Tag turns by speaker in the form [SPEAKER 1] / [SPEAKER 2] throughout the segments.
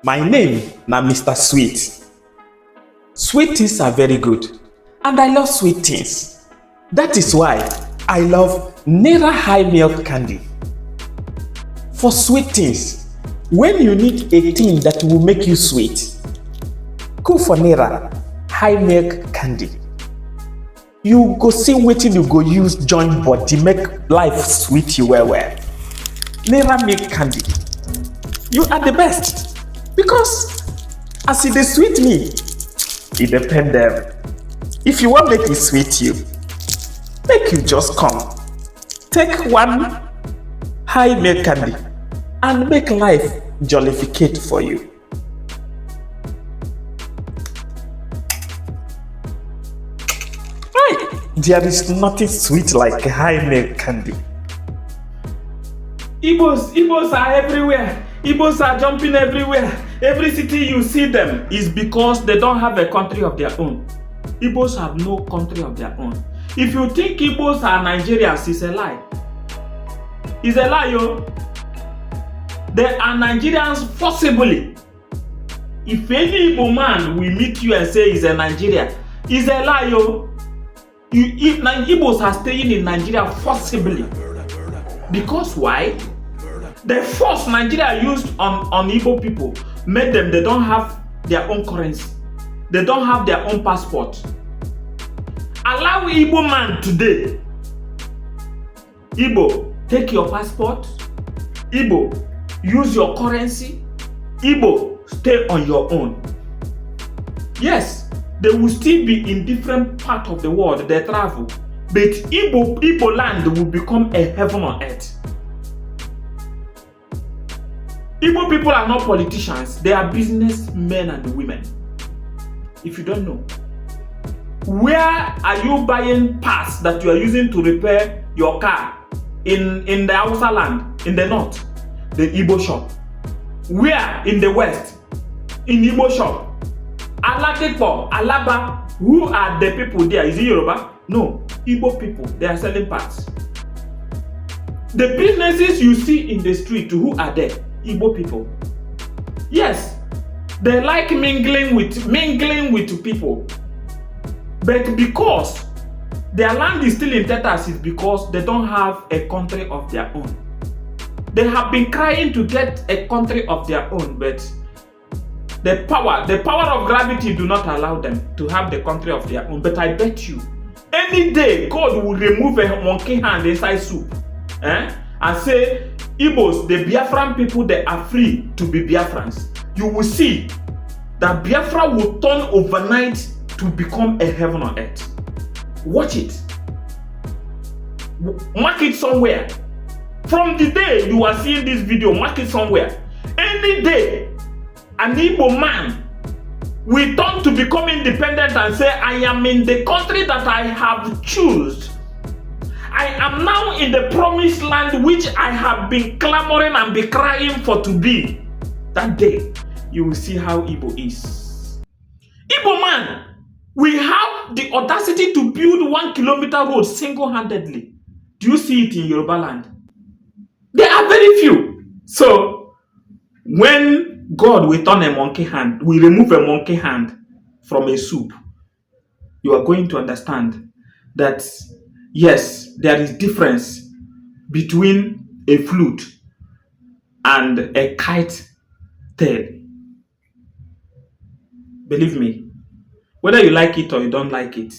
[SPEAKER 1] My name na Mr. Sweet. Sweet things are very good, and I love sweet things. That is why I love Naira high milk candy. For sweet things, when you need a thing that will make you sweet, go for Naira high milk candy. You go see wetin you go use join body make life sweet you well. Naira milk candy, you are the best, because as e dey sweet me, e depend dem. If you wan make e sweet you, make you just come take one high milk candy and make life jollificate for you. There is nothing sweet like high milk candy.
[SPEAKER 2] Igbos are everywhere. Igbos are jumping everywhere. Every city you see them is because they don't have a country of their own. Igbos have no country of their own. If you think Igbos are Nigerians, it's a lie. It's a lie, yo. They are Nigerians forcibly. If any Igbo man will meet you and say he's a Nigerian, it's a lie, yo. Igbos are staying in Nigeria forcibly. Because why? The force Nigeria used on Igbo people made them, they don't have their own currency. They don't have their own passport. Allow Igbo man today. Igbo, take your passport. Igbo, use your currency. Igbo, stay on your own. Yes, they will still be in different parts of the world, they travel. But Igbo land will become a heaven on earth. Igbo people are not politicians, they are businessmen and women. If you don't know, where are you buying parts that you are using to repair your car? In the Hausa land, in the north, the Igbo shop. Where in the west? In Igbo shop. Aladepo, Alaba, who are the people there? Is it Yoruba? No, Igbo people, they are selling parts. The businesses you see in the street, who are there? Igbo people. Yes, they like mingling with people. But because their land is still in tatters, is because they don't have a country of their own. They have been crying to get a country of their own, but the power of gravity do not allow them to have the country of their own. But I bet you, any day God will remove a monkey hand inside soup, and say, Igbos, the Biafran people, they are free to be Biafrans. You will see that Biafra will turn overnight to become a heaven on earth. Watch it. Mark it somewhere. From the day you are seeing this video, mark it somewhere. Any day, an Igbo man will turn to become independent and say, I am in the country that I have chosen. I am now in the promised land which I have been clamoring and be crying for to be. That day, you will see how Igbo is. Igbo man, we have the audacity to build 1 kilometer road single-handedly. Do you see it in Yoruba land? There are very few. So, when God will turn a monkey hand, will remove a monkey hand from a soup, you are going to understand that yes, there is difference between a flute and a kite tail. Believe me, whether you like it or you don't like it,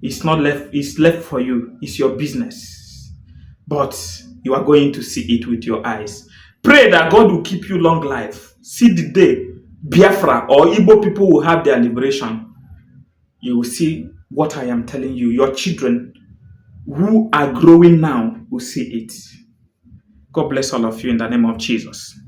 [SPEAKER 2] it's left for you. It's your business. But you are going to see it with your eyes. Pray that God will keep you long life. See the day Biafra or Igbo people will have their liberation. You will see what I am telling you. Your children who are growing now will see it. God bless all of you in the name of Jesus.